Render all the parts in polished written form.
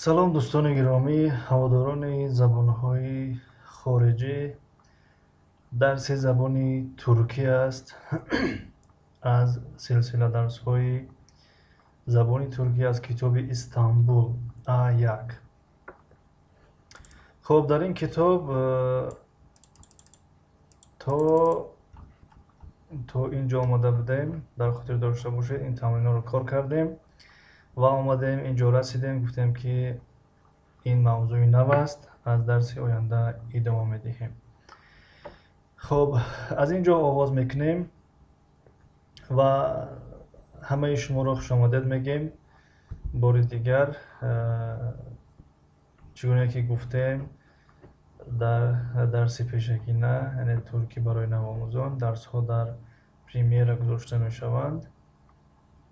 салом дӯстони гиромӣ, ҳаводорони забонҳои хориҷӣ. дарси забони туркӣ аст аз силсила дарсҳои забони туркӣ аз китоби Истанбул А1. хуб, дар ин китоб то инҷо омада будем. Дар хотир дошта бошед, ин тамринҳоро кор кардем ва омадем инҷо расидем, гуфтем ки ин мавзӯи нав аст, аз дарси оянда идома медиҳем. хуб, аз инҷо оғоз мекунем ва ҳамаи шуморо хушомадед мегем. бори дигар чӣ гуне ки гуфтем дар дарси пешакина, яъне туркӣ барои навомӯзон, дарсҳо дар премиера гузошта мешаванд.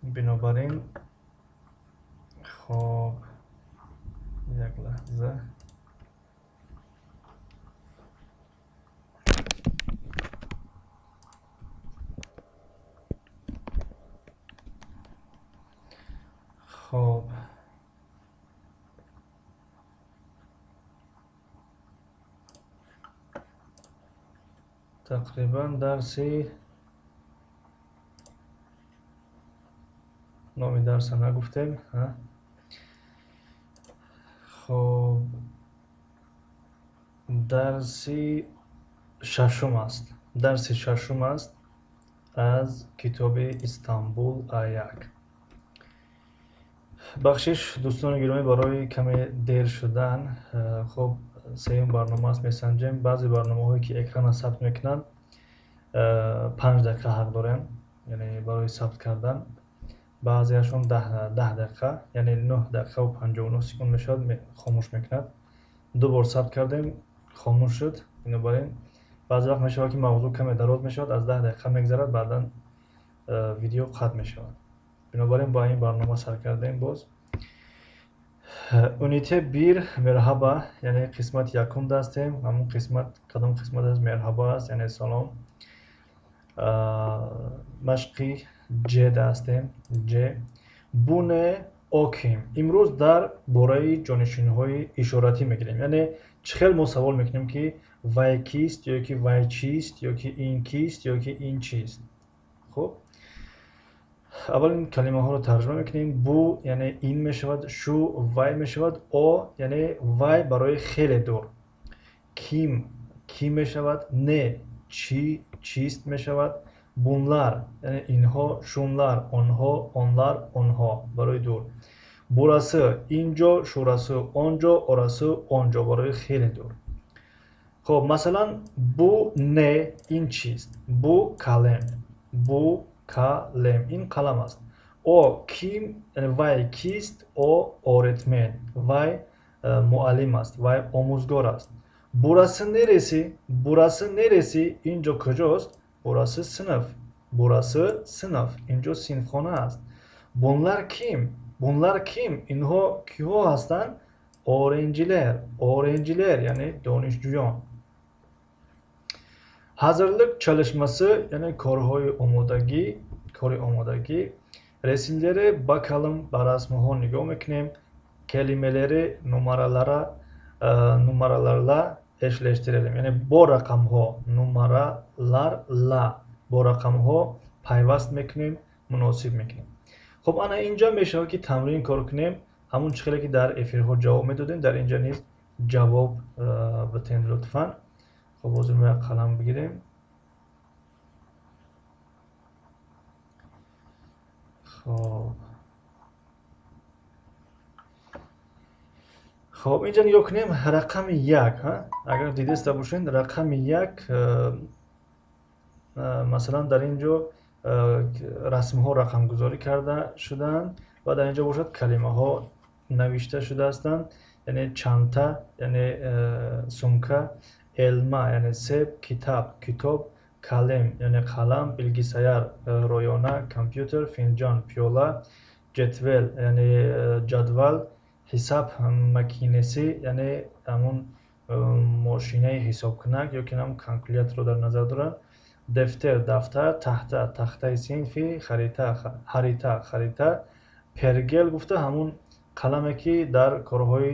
бинобар ин хуб, як лаҳза. хуб, тақрибан дарси номи дарса нагуфтем. хуб, дарси шашум аст. дарси шашум аст аз китоби Истанбул А1. бахшиш дӯстони гиромӣ, барои каме дер шудан, хуб, сеюм барнома аст, месанҷем. баъзе барномаҳое ки экрана сабт мекунанд 5 дақиқа ҳақ дорем, яъне барои сабт кардан. баъзеашон 10 дақиқа, яъне 9 дақиқаву 59 секунд мешавад, хомӯш мекунад. ду бор сабт кардем, хомӯш шуд. бинобар ин баъзе вақт мешавад ки мавзӯъ каме дароз мешавад, аз 10 дақиқа мегзарад, баъдан видео қатъ мешавад. бинобар ин ба ин барнома сар кардем. боз уните бир мерҳаба, яъне қисмати якум дастем. ҳамун қисмат, кадом қисмат аст? Мерҳаба аст, яъне салом. машқи ҷ дастем. ҷ буне оким. имрӯз дар бораи ҷонишинҳои ишоратӣ мегирем, яъне чӣ хел мо савол мекунем ки вай кист, ё ки вай чист, ё ки ин кист, ё ки ин чист. хуб, аввал ин калимаҳоро тарҷима мекунем. бу яъне ин мешавад, шу вай мешавад, о яъне вай барои хеле дур, ким ки мешавад, не чӣ чист мешавад, бунлар яъне инҳо, шунлар онҳо, онлар онҳо барои дур, бурасы инҷо, шурасу онҷо, орасу онҷо барои хеле дур. хуб, масалан, бу не ин чист? бу калем, бу калем ин қалам аст. о ким, вай кист? о оретмен, вай муаллим аст, вай омӯзгор аст. бурасы нереси, бурасы нереси инҷо куҷост? бурасы синф, бурасы синф, инҷо синфхона аст. бунлар ким, бунлар ким, инҳо киҳо ҳастанд? оренҷилер, оренҷилер яъне донишҷӯён. ҳазирлик чалишмасы яъне корҳои омодагӣ, кори омодагӣ. ресимлери бакалам, ба расмҳо нигоҳ мекунем. келимелери нумараларла эшлештирелем, яъне бо рақамҳо, нумараларла бо рақамҳо пайваст мекунем, муносиб мекунем. хуб, ана инҷа мешавад ки тамрин кор кунем. ҳамун чӣ хеле ки дар эфирҳо ҷавоб медодем, дар инҷа низ ҷавоб битен лутфан. хуб, ҳозир мо як қалам бигирем. хуб, инҷа нигоҳ кунем. рақами 1, агар дидиста бошед, рақами 1, масалан дар инҷо расмҳо рақамгузорӣ карда шудаанд ва дар инҷа бошад калимаҳо навишта шудаастанд, яъне чанта яъне сумка, элма яъне себ, китаб китоб, калем яъне қалам, билгисаяр роёна, компютер, финҷон пиёла, ҷетвел яъне ҷадвал, ҳисаб макинеси яъне ҳамун мошинаи ҳисобкунак ё ки ҳамун калкуляторро дар назар дорад. дефтер дафтар, тахта тахтаи синфи, харита харита, пергел гуфта ҳамун қаламе ки дар корҳои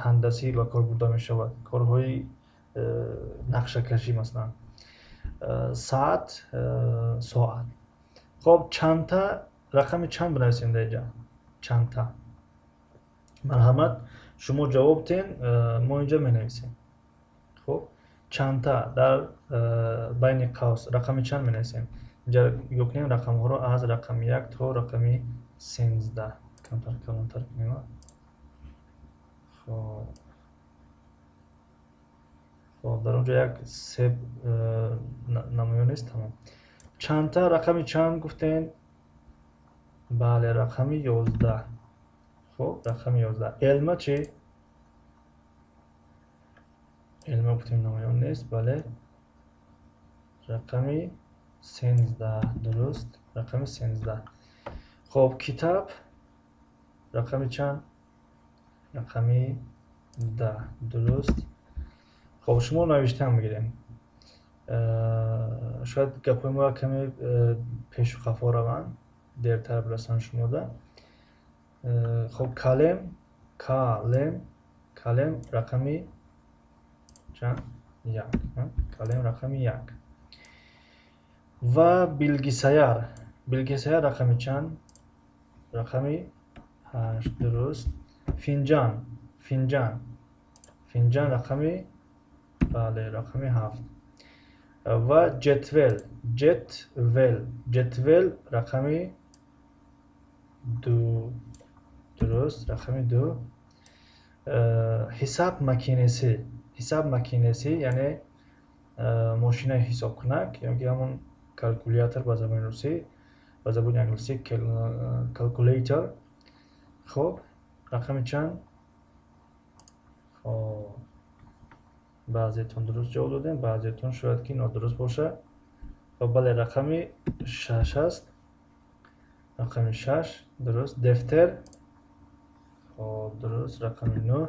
ҳандасӣ ба кор бурда мешавад, корҳои нақшакашӣ маслан. Саат, соат. хоб чанта рақами чанд бинависем дар инҷа? Чанта. марҳамат, шумо ҷавоб тен, мо инҷа менависем. хоб чанта дар байни қавс рақами чанд менависем? инҷа гӯкунем рақамҳоро аз рақами 1 то рақами 13. камтар калонтар кунем. хоб дар онҷо як се намоён нест. тамом. чанта рақами чанд гуфтен? бале, рақами 11. хоб рақами 11. элма чӣ? элма гуфтем намоён нест. бале, рақами 13. дуруст, рақами 13. хоб китоб рақами чанд? рақами 10. дуруст. хоб шумо навиштан мегирем. шояд гапҳои мо каме пешу қафо раванд, дертар бирасанд шумода. хоб калем, калем рақами чанд? 1. калем рақами 1. ва билгисаяр рақами чанд? рақами 8. дуруст. финҷан рақами, бале, рақами 7. ва ҷетвел рақами 2. дуруст, рақами 2. ҳисоб макинеси яъне мошинаи ҳисобкунак ёки ҳамон калкулятор ба забони русӣ, ба забони англисӣ calculator. хоб рақами чанд? хоб баъзетон дуруст ҷавоб додем, баъзетон шояд ки нодуруст бошад. хоб бале, рақами 6 аст. рақами 6 дуруст. дефтер, хоб дуруст, рақами 9.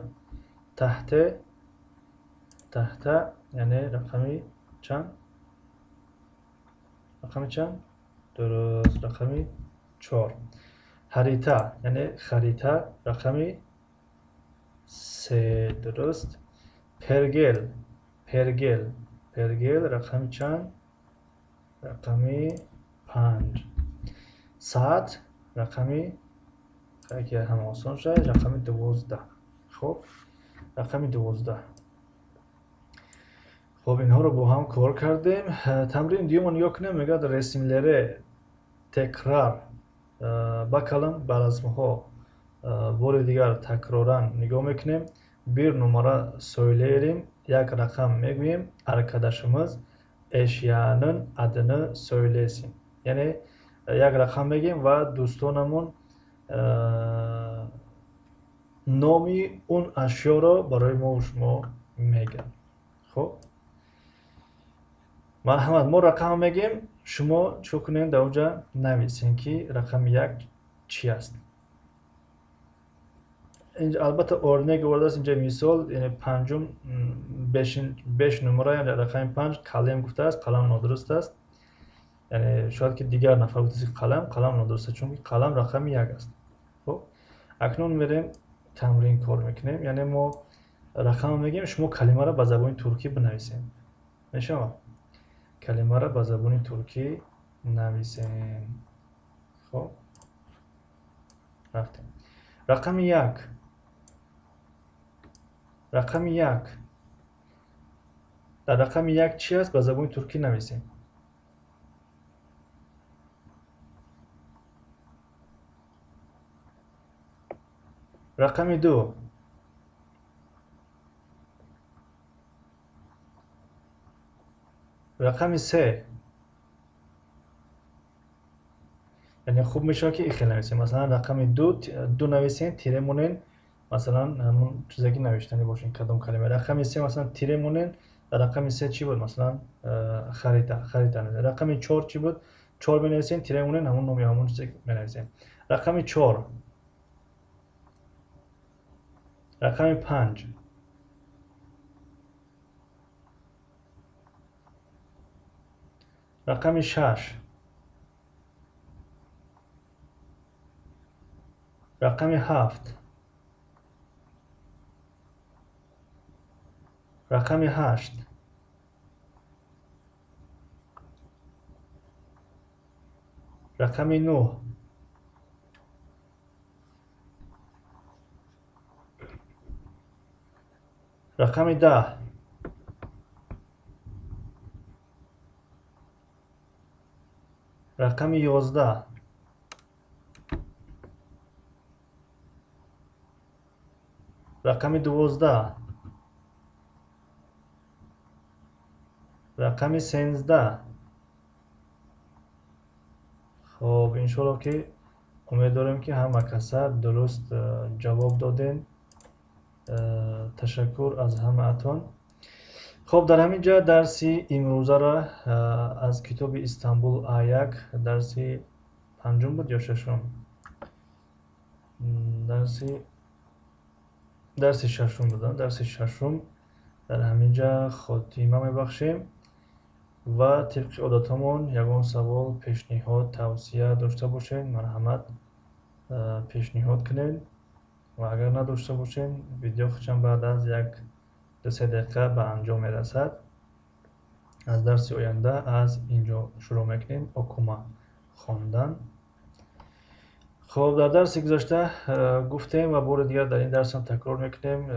таҳта яъне рақами чанд? рақами чанд? дуруст, рақами 4. ҳарита яъне харита рақами 3. дуруст. пергел рақами чанд? рақами 5. саат рақами, ки ҳама осон шад, рақами 12. хоб рақами 12. хоб инҳоро бо ҳам кор кардем. тамрини дуюмро нигоҳ кунем. мегӯяд ресимлере текрар бакалан ба размҳо бори дигар такроран нигоҳ мекунем. бир номара сойлерим, як рақам мегӯем, аркадашимиз эшянин адини сойлесим. яъне як рақам мегӯем ва дӯстонамон номи он ашёро барои мо шумо мегӯянд. хоб марҳамат, мо рақам мегӯем, шумо чӯ кунем? дар онҷа нависем ки рақами 1 чӣ аст. албатта ординеги овардааст. инҷа мисол, яъне панҷум беш номара, яъне рақами 5 калем гуфтааст. қалам нодуруст аст. яъне шояд ки дигар нафар гуфтааст ки қалам нодуруст аст, чунки қалам рақами 1 аст. хоб акнун мерем тамрин кор мекунем. яъне мо рақам мегӯем, шумо калимаро ба забони туркӣ бинависем. мешавад? калимаро ба забони туркӣ нависем. хоб рафтем. рақами 1. рақами 1. дар рақами 1 чӣ аст? ба забони туркӣ нависем. рақами 2. рақами 3. яъне хуб мешавад ки ихел нависем. масалан рақами 2 нависем, тире монен, масалан ҳамон чизе ки навиштанӣ бошем кадом калима. рақами 3 масалан тире монен, рақами 3 чӣ буд? масалан харита нависем. рақами 4 чӣ буд? 4 менависем, тире монен, ҳамон номи ҳамон чизе менависем. рақами 4. рақами 5. рақами 6. рақами 7. رقم 8. رقم 9. رقم 10. رقم 11. رقم 12. رقم 13. خب انشالله که امیدوارم که همه کسا درست جواب دادین. تشکر از همه اتون. خب در همین جا درسی امروزه را از کتاب استانبول آیک درسی پنجم بود یا ششم؟ درسی ششم بود. درسی ششم در همین جا خاتمه میبخشیم و طبق عادتمون یگان سوال پیشنهاد توصیه داشته باشین مرحمت پیشنهاد کنین و اگر نداشته باشین ویدیو خودشان بعد از 1-2 دقیقه به انجام میرسد. از درس آینده از اینجا شروع میکنیم اوکوما خواندن. خب در درس گذشته گفتیم و بار دیگر در این درس هم تکرار میکنیم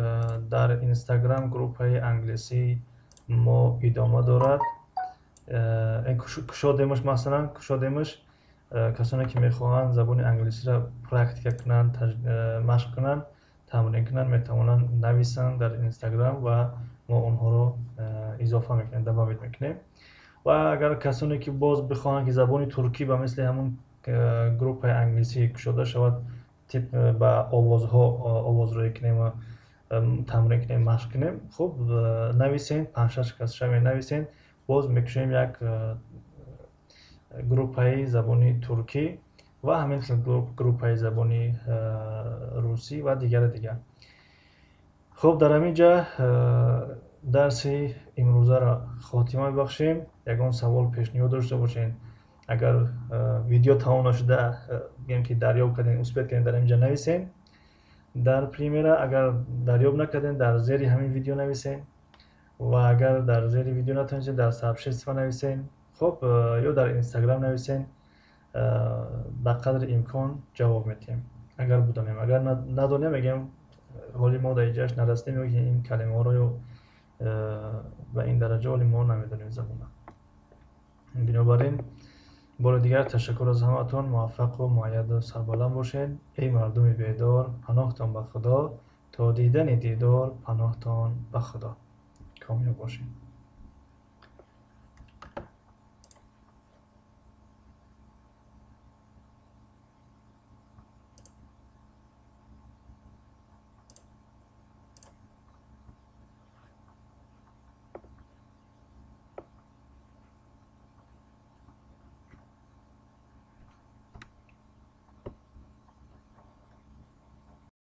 در اینستاگرام گروپ های انگلیسی ما ادامه دارد. این کشادمش مثلا کشادمش کسانی که میخواهند زبان انگلیسی را پرکتیک کنند مشق کنند تمرین کنند میتوانند نویسند در اینستاگرام و ما اونها رو اضافه میکنیم دباوید میکنیم. و اگر کسانی که باز بخواهند که زبان ترکی به مثل همون گروپ های انگلیسی کشاده شود تیپ با آواز روی کنیم و تمرین کنیم مشق کنیم خب نویسین 5-6 کس شما نویسین باز میکشیم یک گروپ های زبانی ترکی و همین گروپ های زبانی روسی و دیگر. خب در همین جا درسی امروزه را خاتمه ببخشیم. یگان سوال پیشنهاد داشته باشین اگر ویدیو تمام نشده بگیم که دریاب کردین مثبت کردین در اینجا نویسین. در پریمیرا اگر دریاب نکردین در زیر همین ویدیو نویسین و اگر در زیر ویدیو نتونید در سابشست نویسین خب یا در اینستاگرام نویسین به قدر امکان جواب میدیم اگر بدونیم. اگر ندونیم میگیم حالی ما در اینجاش نرسیدیم میگیم این کلمه رو به این درجه حالی ما نمیدونیم زبونه. بنابراین بار دیگر تشکر از همتون. موفق و مؤید و سربلند باشین. ای مردم بیدار پناهتان به خدا تا دیدن دیدار پناهتان به خدا. کامیاب باشین.